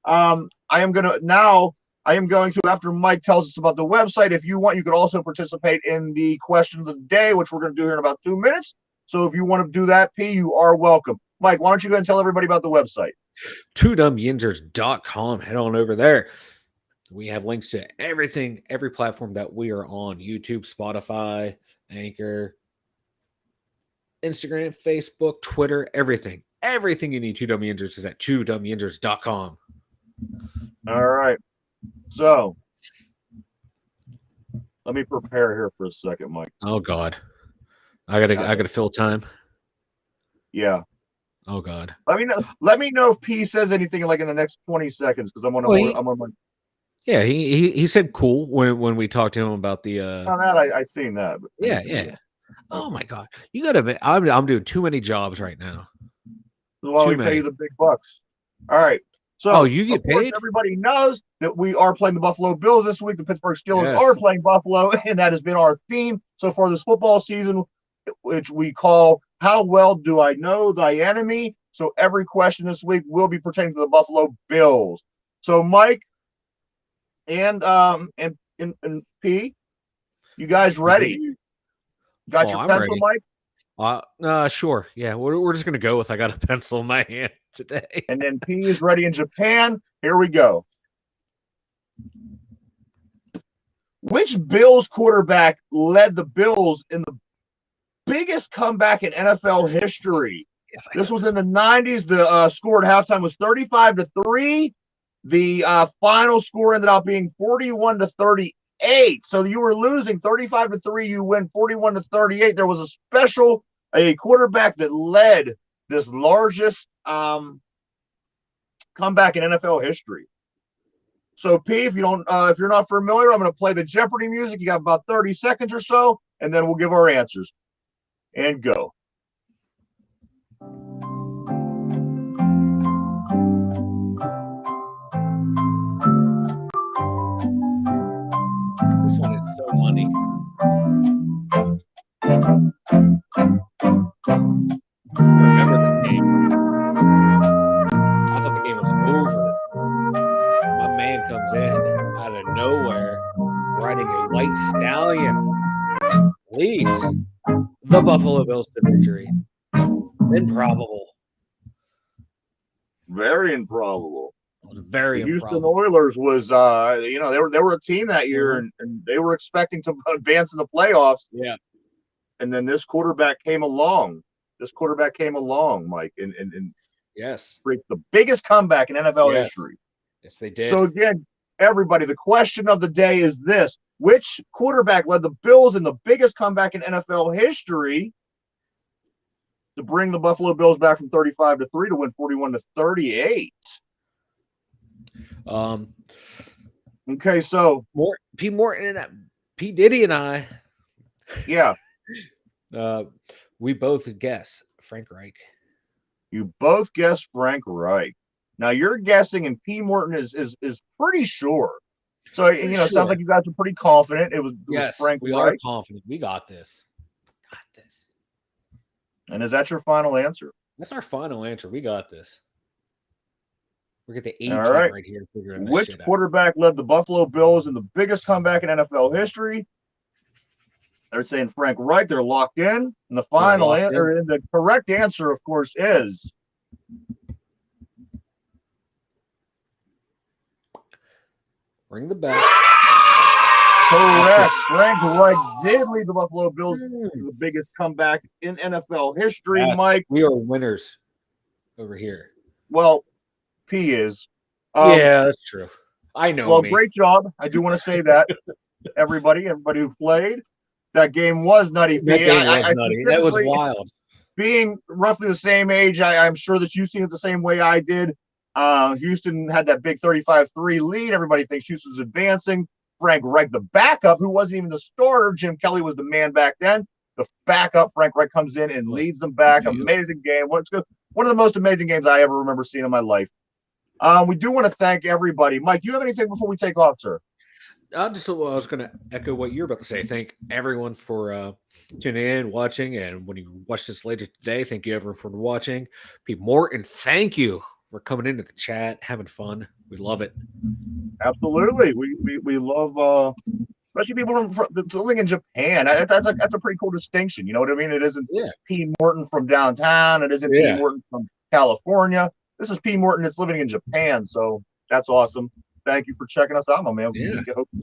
I am going to, after Mike tells us about the website, if you want, you could also participate in the question of the day, which we're going to do here in about 2 minutes. So if you want to do that, P, you are welcome. Mike, why don't you go and tell everybody about the website? dumyinzers.com. Head on over there. We have links to everything, every platform that we are on: YouTube, Spotify, Anchor, Instagram, Facebook, Twitter, everything. Everything you need. Two Dumb Yinzers is at dumyinzers.com. All right. So let me prepare here for a second, Mike. Oh God. I gotta fill time. Yeah. Oh God. Let me know if P says anything like in the next 20 seconds, because I'm on my. Yeah, he said cool when we talked to him about the On that I seen that. But yeah. Oh my God. You gotta I'm doing too many jobs right now. While we pay you the big bucks. All right. So, you get of course, paid? everybody knows that we are playing the Buffalo Bills this week. The Pittsburgh Steelers Yes. are playing Buffalo, and that has been our theme so far this football season, which we call How Well Do I Know Thy Enemy? So every question this week will be pertaining to the Buffalo Bills. So Mike and P, you guys ready? Got your I'm pencil, ready. Mike? Sure. Yeah, we're just gonna go with I got a pencil in my hand today. And then P is ready in Japan. Here we go. Which Bills quarterback led the Bills in the biggest comeback in NFL history? Yes, This was in the 90s. The score at halftime was 35-3. The final score ended up being 41-38. So you were losing 35-3. You win 41-38. There was a quarterback that led this largest comeback in NFL history. So P, if you're not familiar, I'm going to play the Jeopardy music. You got about 30 seconds or so, and then we'll give our answers. And go. This one is so money. I remember this game. I thought the game was over. My man comes in out of nowhere, riding a white stallion, leads the Buffalo Bills to victory. Improbable. Very improbable. It was very The Houston improbable. Oilers was, they were a team that year, and they were expecting to advance in the playoffs. Yeah. And then this quarterback came along. Mike, and Yes. create the biggest comeback in NFL Yes. history. Yes, they did. So again, everybody, the question of the day is this: which quarterback led the Bills in the biggest comeback in NFL history to bring the Buffalo Bills back from 35-3 to win 41-38? Okay, so P. Morton and P. Diddy and I, yeah, we both guess Frank Reich. you both guessed Frank Reich. Now you're guessing, and P. Morton is pretty sure. So it sounds like you guys are pretty confident. It was Frank we Reich. are confident. We got this. And is that your final answer? That's our final answer. We got this. We're get the 18 All right. right here figuring this Which shit out. quarterback led the Buffalo Bills in the biggest comeback in NFL history? They're saying Frank Reich. They're locked in. And the final answer, and the correct answer, of course, is Ring the bell. correct. Frank Reich did lead the Buffalo Bills to the biggest comeback in NFL history, Yes, Mike. we are winners over here. Well, P is. Yeah, that's true. I know. Well, great job. I do want to say that. everybody who played. That game was nutty. That game was nutty. That was wild. Being roughly the same age, I'm sure that you've seen it the same way I did. Houston had that big 35-3 lead. Everybody thinks Houston's advancing. Frank Reich, the backup, who wasn't even the starter. Jim Kelly was the man back then. The backup, Frank Reich, comes in and leads them back. Amazing game. One of the most amazing games I ever remember seeing in my life. We do want to thank everybody. Mike, you have anything before we take off, sir? I was going to echo what you're about to say. Thank everyone for tuning in, watching, and when you watch this later today, thank you everyone for watching. Pete Morton, thank you for coming into the chat, having fun. We love it. Absolutely, we love, especially people living in Japan. That's a pretty cool distinction. You know what I mean? It isn't P. Morton from downtown. It isn't P. Morton from California. This is P. Morton that's living in Japan. So that's awesome. Thank you for checking us out, my man. We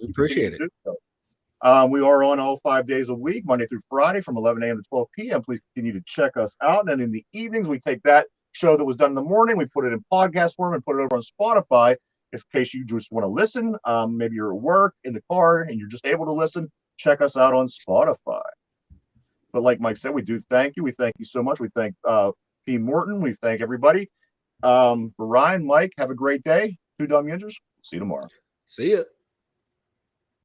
appreciate it. We are on all 5 days a week, Monday through Friday from 11 a.m. to 12 p.m. Please continue to check us out. And in the evenings, we take that show that was done in the morning, we put it in podcast form and put it over on Spotify. In case you just want to listen, maybe you're at work, in the car, and you're just able to listen, check us out on Spotify. But like Mike said, we do thank you. We thank you so much. We thank P. Morton. We thank everybody. For Ryan, Mike, have a great day. Two Dum Yinzers. See you tomorrow. See ya.